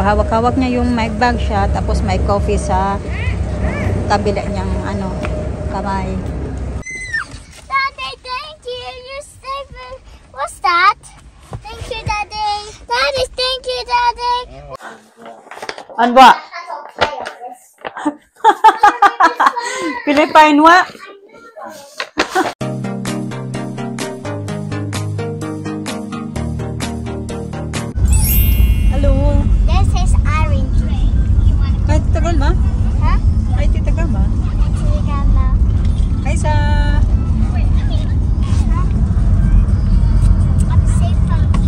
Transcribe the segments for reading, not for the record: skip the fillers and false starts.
hawak-hawak niya yung mic bag siya, tapos may coffee sa tabila niyang kamay. Daddy, thank you. You're saving. What's that? Thank you, Daddy. Daddy, thank you, Daddy. Ano ba? Philippine wa? Hello. This is orange. Kahit tagal ma? Huh? Kahit tagal ma? Hi sa.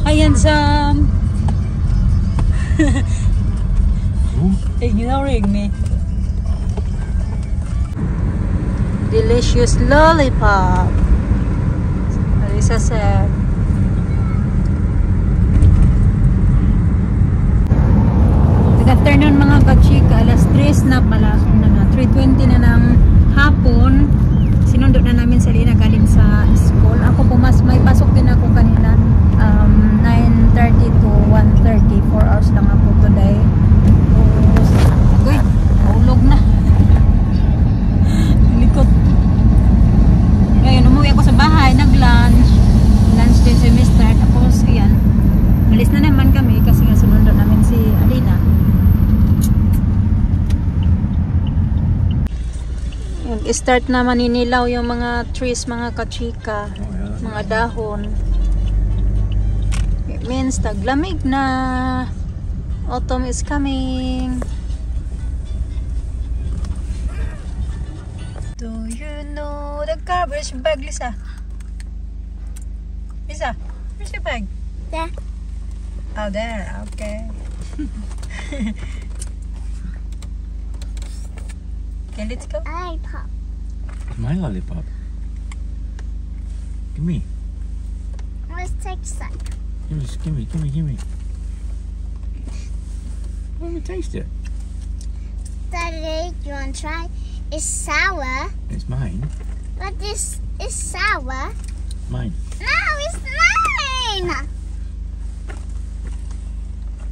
Ayan sa. Ignoring me. Delicious lollipop. Alisa said. Good afternoon mga kachika. Alas 3 na pala. 3:20 na ng hapon. Sinundo na namin si Lina galing sa school. Ako may pasok din ako kanina. 9:30 to 1:30. 4 hours lang ako today. Uy, maulog na. Likot. Ngayon, umuwi ako sa bahay. Nag-lunch. Lunch din si Mr. Tapos, ayan. Malis na naman kami kasi nga sinundo namin si Alina. Start na maninilaw yung mga trees, mga kachika, mga dahon. It means taglamig na. Autumn is coming. Do you know the garbage bag, Lisa? Lisa, where's your bag? There. Oh, there. Okay. Okay, let's go. Lollipop. My lollipop. Give me. Let's take some. Give me. Let me taste it. Daddy, you want to try? It's sour. It's mine. But this is sour. Mine. No, it's mine.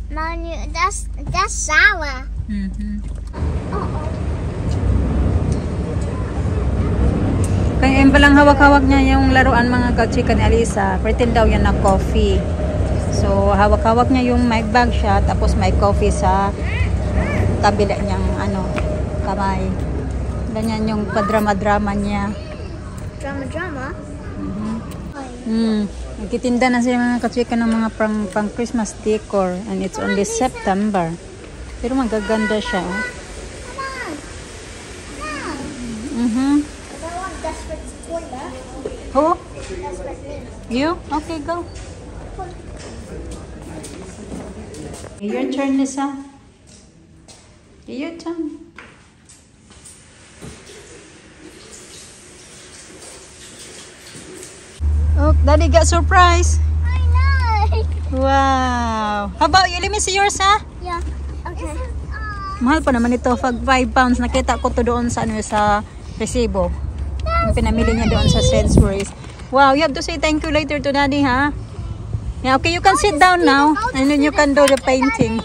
Mom, that's sour. Kaya yun palang hawak-hawak niya yung laruan mga kachika ni Alisa. Pretend daw yan na coffee. So, hawak-hawak niya yung mic bag siya, tapos may coffee sa tabila niyang kamay. Ganyan yung padrama-drama niya. Drama? Nagtitinda na sila mga kachika ng mga pang Christmas decor. And it's only September. Pero magaganda siya. Come on. Who? You? Okay, go. Your turn, Lisa. Your turn. Oh, Daddy got surprise. I know. Wow. How about you? Let me see yours, ha? Yeah. Okay. Mahal pa naman ito. 5 pounds. Nakita ko to doon sa sa resibo. Yung pinamili niya doon sa Sainsbury's. Wow, you have to say thank you later to Daddy, ha? Yeah, okay, you can sit down now. And then you can do the painting.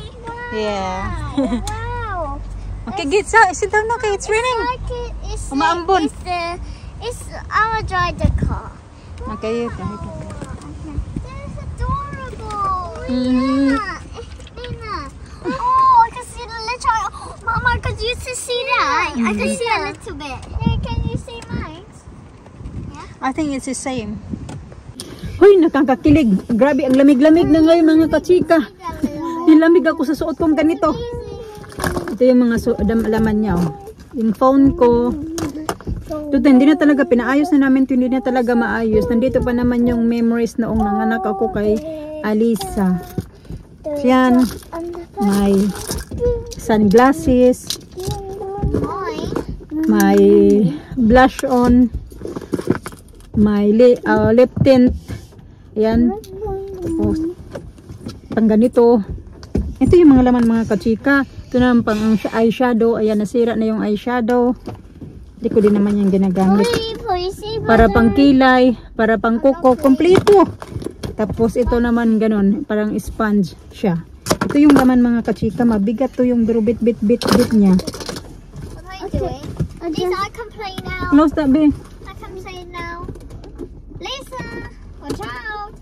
Yeah. Wow. Okay, sit down now. Okay, it's raining. Umaambon. It's I will drive the car. Okay, That's adorable. Mhm. Lina. Oh, I can see the little. Mama, could you see that? I can see a little bit. Hey, can you see mine? I think it's the same. Hoy, nakakakilig. Grabe, ang lamig-lamig na ngayon mga kachika. Nilamig ako sa suot kong ganito. Ito yung mga laman niya. Oh. Yung phone ko. Ito, hindi na talaga pinaayos na namin. Hindi na talaga maayos. Nandito pa naman yung memories noong nanganak ako kay Alisa. Yan. May sunglasses. May blush on. May lip tint. Ayan. O, pang ganito. Ito yung mga laman mga kachika. Ito naman pang eyeshadow. Ayan, nasira na yung eyeshadow. Hindi ko din naman yung ginagamit. Para pang kilay. Para pang kuko. Kompleto. Tapos ito naman ganun. Parang sponge siya. Ito yung laman mga kachika. Mabigat to yung bit niya. What are you doing? Lisa, I can play now. Close that, be. I can play now. Lisa, watch out.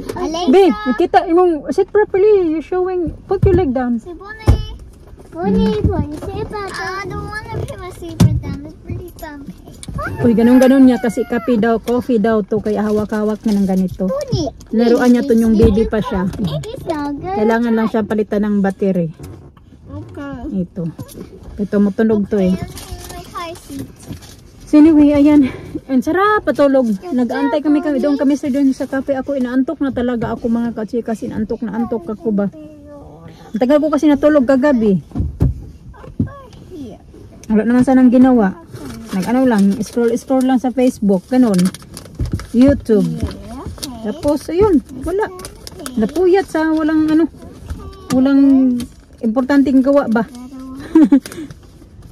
Be, nakita imong sit properly. You're showing. Put your leg down. Say Bonnie. Bonnie, Bonnie, zipper down. I don't want to put my zipper down. It's pretty bumpy. Uy, ganun niya kasi kape daw, coffee daw to kaya hawak-hawak na ng ganito. Bonnie. Laruan niya to yung baby pa siya. It's so good. Kailangan lang siya palitan ng battery. Okay. Ito. Ito mutunog to eh. My car seat. So anyway, ayan. Ang sarap patulog. Nag-aantay kami doon kami sa doon sa cafe. Ako inaantok na talaga ako mga kachika. Inaantok na antok ako ba. Ang tagal ko kasi natulog kagabi. Wala naman sanang ginawa. Nag-ano lang, scroll lang sa Facebook. Ganun. YouTube. Tapos, ayun. Wala. Napuyat sa walang importanteng gawa ba.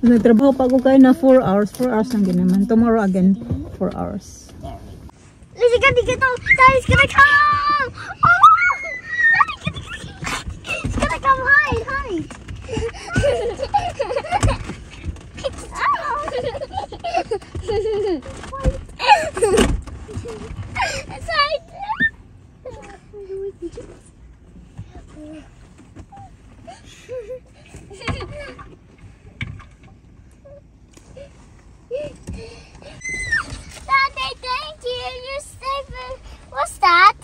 Nagtrabaho pa ako kayo na 4 hours. 4 hours lang din naman. Tomorrow again, 4 hours. Lisa, get out. Daddy's gonna come. Oh! Daddy, he's gonna come. Hide. It's hide. Daddy, thank you. You saved. What's that?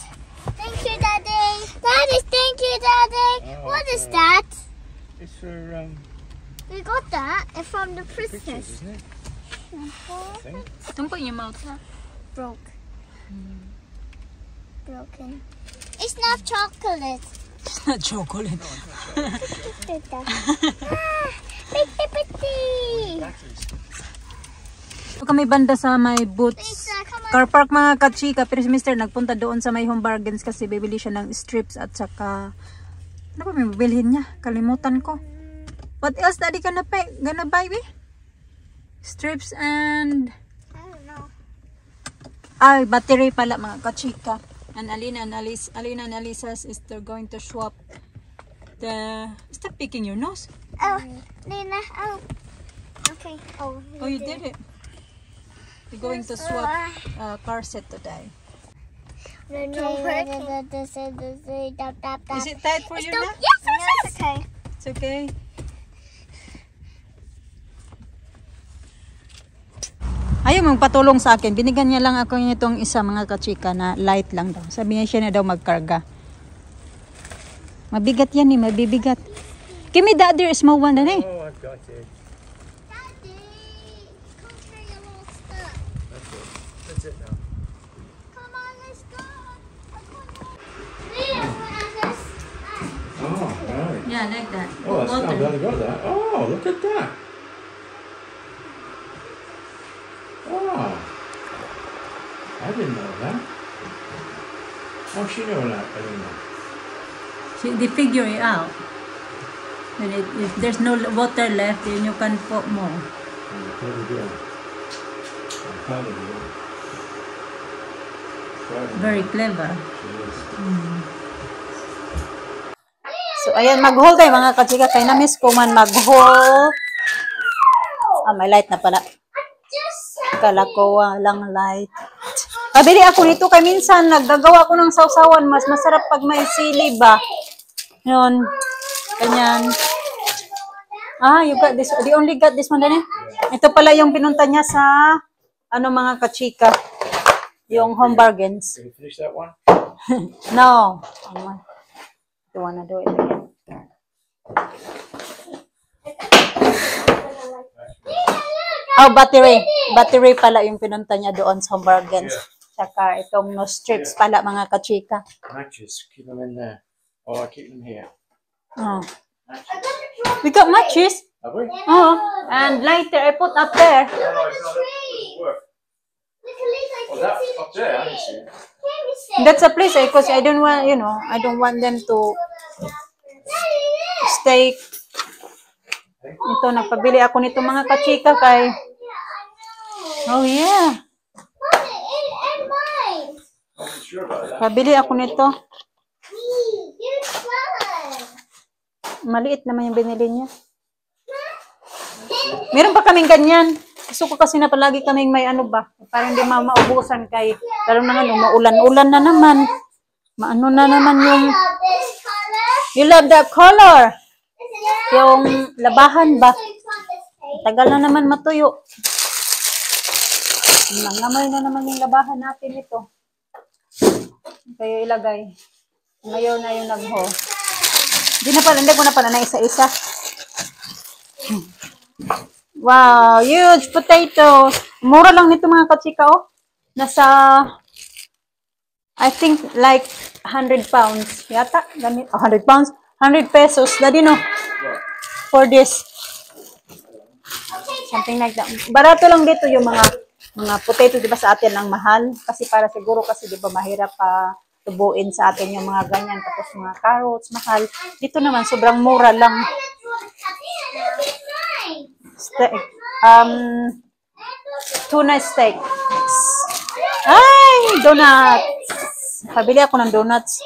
Thank you, Daddy. Daddy, thank you, Daddy. What is that? It's for We got that from the pictures, princess. isn't it? I think. Don't put in your mouth. Broke. Broken. It's not chocolate. It's not chocolate. Pretty. Kami banda sa may boots. Lisa, come on. Car park mga kachika. Pero si Mr. nagpunta doon sa may Home Bargains kasi bibili siya ng strips at saka ano ba may bibilhin niya? Kalimutan ko. What else daddy gonna buy me? Strips and I don't know. battery pala mga kachika. And Alina and Alisa's is they're going to swap the... Stop picking your nose. Oh, Lena. Oh. Okay. Oh. Oh, you did it. You're going to swap car set today. Is it tight for you now? Yes, it's okay. It's okay. Ayaw magpatulong sa akin. Binigyan niya lang ako nitong isa mga kachika na light lang daw. Sabi niya siya na daw magkarga. Mabigat yan eh, mabibigat. Give me the other small one then eh. Oh, I've got it. Daddy, come carry your little stuff. That's it now. Come on, let's go. Lena, this. Oh, right. Yeah, like that. Oh, that's not bad. I got that. Oh, look at that. Oh, I didn't know that. Oh, she knew that. I didn't know. They figure it out. And if there's no water left, then you can put more. Clever girl. I'm proud of you. Proud of Very her. clever. She is. So, ayan, mag-haul tayo mga kachika. Kaya na-miss ko man mag-haul. May light na pala. Kala ko walang light. Pabili ako nito kay minsan naggagawa ko ng sausawan. Mas masarap pag may sili ba. Yun. Ganyan. You got this. You only got this one then eh? Ito pala yung pinunta niya sa mga kachika. Yung Home Bargains. Can you finish that one? No. I wanna do it again. Oh, battery. Battery pala yung pinunta niya doon sa Home Bargains. Tsaka itong no strips pala mga kachika. Matches. Keep them in there. Oh, I keep them here. Oh. We got matches. Have we? Oh, and lighter I put up there. Oh, no, it's not. Work. Oh, that up there. I didn't see it. That's a place because I don't want, I don't want them to stay. Ito, nagpabili ako nito mga kachika kay. Oh yeah. I'm sure about that. Pabili ako nito. Maliit naman yung binili niya. Meron pa kaming ganyan. Gusto ko kasi na palagi kaming may ano ba, parang hindi maubusan kay, lalo na ano, maulan-ulan na naman. Maano na naman yung, you love that color. Yung labahan ba? Tagal na naman matuyo. Nangamay na naman yung labahan natin ito. Kaya ilagay. Ngayon na yung nagho. Hindi ko na pala na isa-isa. Wow, huge potatoes. Mura lang nito mga kachika, oh. Nasa, I think like 100 pounds. Yata, ganit. Oh, 100 pounds. 100 pesos. Daddy, no? For this. Something like that. Barato lang dito yung mga potato, di ba sa atin ang mahal? Kasi para siguro kasi di ba mahirap pa tubuin sa atin yung mga ganyan. Tapos mga carrots, mahal. Dito naman, sobrang mura lang. Steak. Tuna steak. Ay, donuts. Pabili ako ng donuts.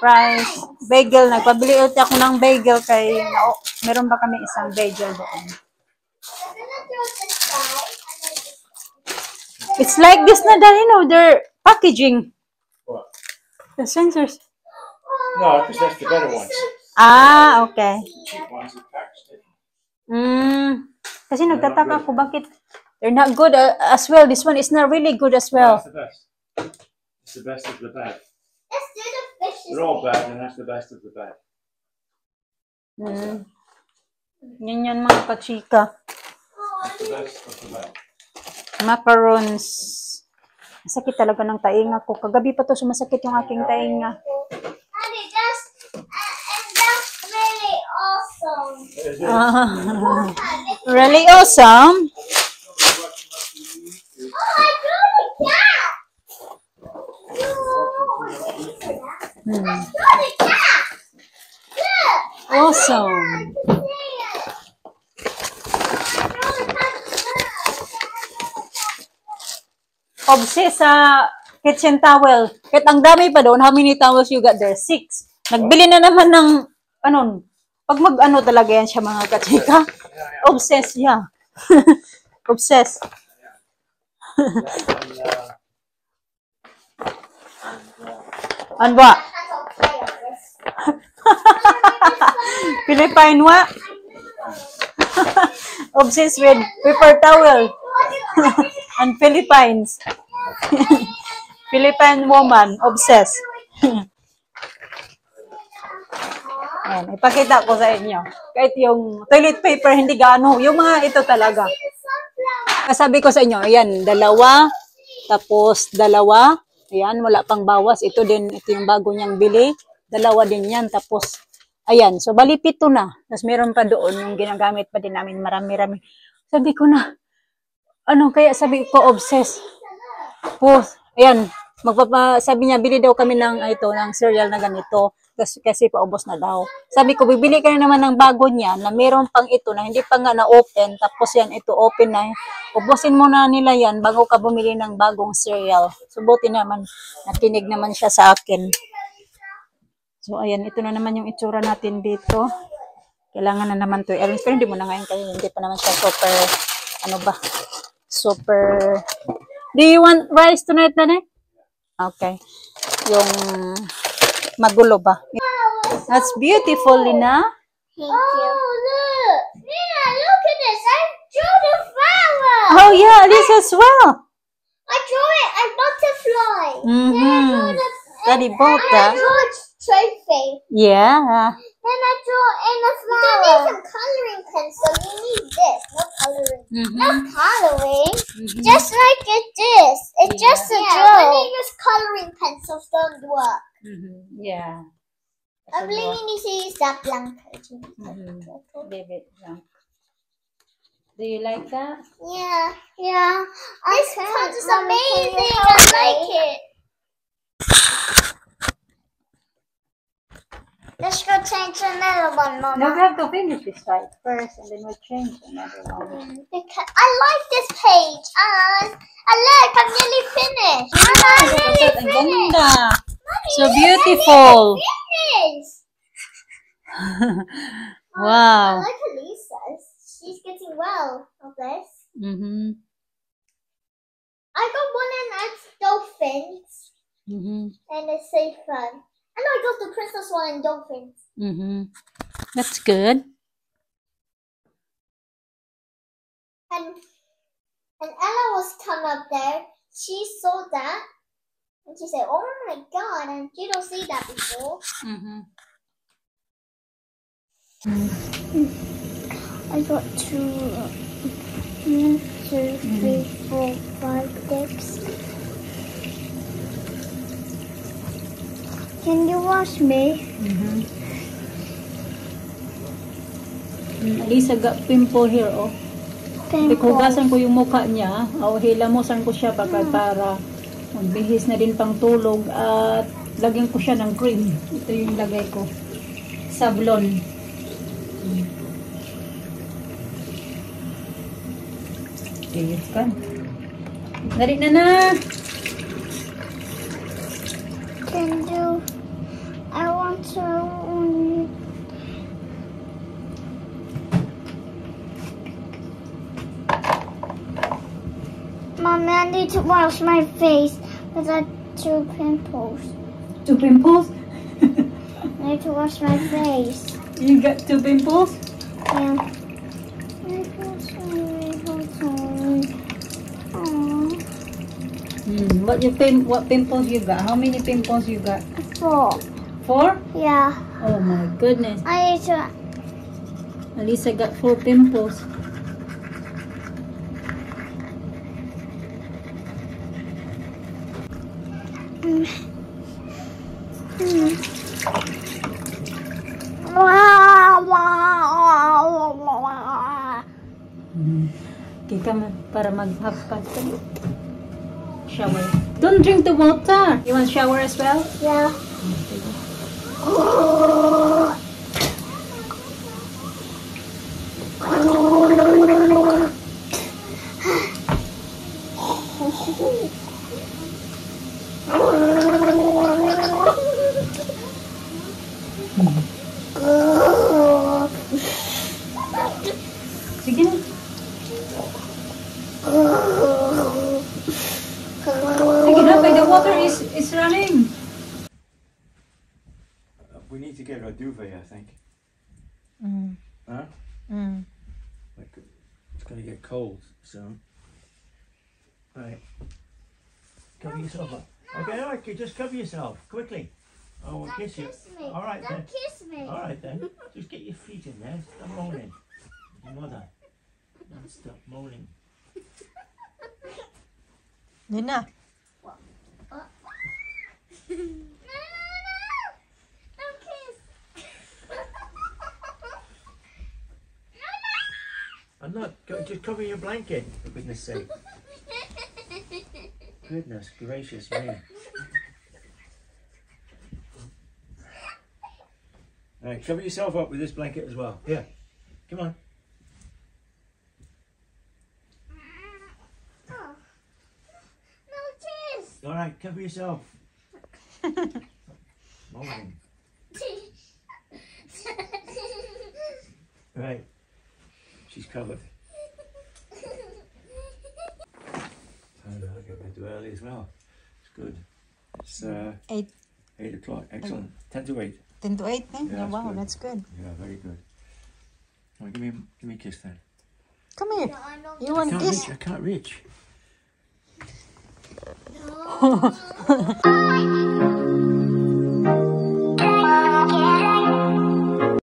Fries. Bagel. Nagpabili ulit ako ng bagel kay, meron ba kami isang bagel doon. It's like this na dahil, you know, they're packaging. What? The sensors. No, because that's the better ones. Ah, okay. The cheap ones are packaged. Kasi nagtataka ako bakit they're not good as well. This one is not really good as well. That's the best. It's the best of the bad. Let's do the fishes. They're all bad, and that's the best of the bad. Yan mga kachika. That's the best of the bad. Macarons. Masakit talaga ng tainga ko. Kagabi pa to sumasakit yung aking tainga. Daddy, and that's really awesome. Really awesome. Oh, I got a cat. I got a cat. Look. Awesome. Obsessed sa kitchen towel. Kahit ang dami pa doon, how many towels you got there? 6. Nagbili na naman ng, pag mag-ano talaga yan siya mga kachika. Obsessed, yeah. Obsessed. Ano ba? Philippine what? Obsessed with paper towel. And Philippines. Philippine woman, obsessed. Ayan, ipakita ko sa inyo. Kahit yung toilet paper, hindi gaano. Yung mga ito talaga. Kasabi ko sa inyo, ayan, 2. Tapos 2. Ayan, wala pang bawas. Ito din, ito yung bago niyang bili. 2 din yan. Tapos, ayan. So, bali 7 na. Tapos meron pa doon yung ginagamit pa din namin. Marami-rami. Sabi ko na, kaya sabi ko, obsessed. Tapos, ayan, sabi niya, bili daw kami ng cereal na ganito. Kasi paubos na daw. Sabi ko, bibili ka na naman ng bago niya na meron pang ito na hindi pa nga na-open. Tapos yan, ito open na. Ubusin mo na nila yan bago ka bumili ng bagong cereal. Subuti naman, nakinig naman siya sa akin. So, ayan, ito na naman yung itsura natin dito. Kailangan na naman to. Pero hindi mo na ngayon kasi hindi pa naman siya super, super. Do you want rice tonight, Nane? Okay. Yung magulo ba? That's beautiful, Lina. Thank you. Oh, look. Nina, look at this. I drew the flower. Oh, yeah, this as well. I drew it. A butterfly. Daddy bought that. I drew a trophy. Yeah. Then I draw in a flower. You don't need some coloring pencil. You need this. No coloring. Not coloring. Just like this. It's just a draw. When you use coloring pencils, don't work. Yeah. I believe you need to use that blank. Baby blank. Do you like that? Yeah. Yeah. This card is amazing. I like it. Let's go change another one, Mama. No, we have to finish this side first and then we'll change another one. Because I like this page. I look, I'm nearly finished. Mama, I'm nearly Ang finished. ganda. Mommy, So look, beautiful. I'm nearly finished. Wow. I like Elisa's. She's getting well of this. Mm-hmm. I got one and that's dolphins. Mm-hmm. And it's safe fun. And I got the princess one and dolphins. Mm-hmm. That's good. And Ella was come up there. She saw that. And she said, oh my god, and you don't see that before. Mm-hmm. I got 1, 2, 3, 4, 5 dips. Can you wash me? Mm-hmm. Elisa got pimple here, oh. Hugasan ko yung mukha niya. O, hilamusan ko siya para magbihis na din pang tulog at lagyan ko siya ng cream. Ito yung lagay ko. Sablon. Okay, it's done. Dari na! Can you? I want to. Mommy, I need to wash my face because I have 2 pimples. 2 pimples? I need to wash my face. You got 2 pimples? Yeah. What pimples you got? How many pimples you got? 4. 4? Yeah. Oh my goodness. I need to. Elisa got 4 pimples. Okay, come on. Para mag-half-past. Shower. Don't drink the water. You want shower as well? Yeah. Sige na. Sige na, the water is running. We need to get her a duvet, I think. Mm. Huh? Mm. Like, it's going to get cold soon. Right. Cover yourself up. Okay, all right, just cover yourself quickly. Oh, we'll kiss you. Me. All right then. Don't kiss me. All right then. Just get your feet in there. Stop moaning. Your mother. Don't stop moaning. Yun na. Don't kiss. I'm not. Just cover your blanket, for goodness sake. Goodness gracious me. All right, cover yourself up with this blanket as well. Here, come on. No kiss. All right, cover yourself. Moaning. Right, she's covered. Time to get bed too early as well. It's good. It's 8 o'clock. Excellent. 10 to 8. 10 to 8, eh? Yeah, Yeah, wow, good. that's good. Yeah, very good. Well, give me a kiss then. Come here. No, I don't. You want this? I can't reach. No.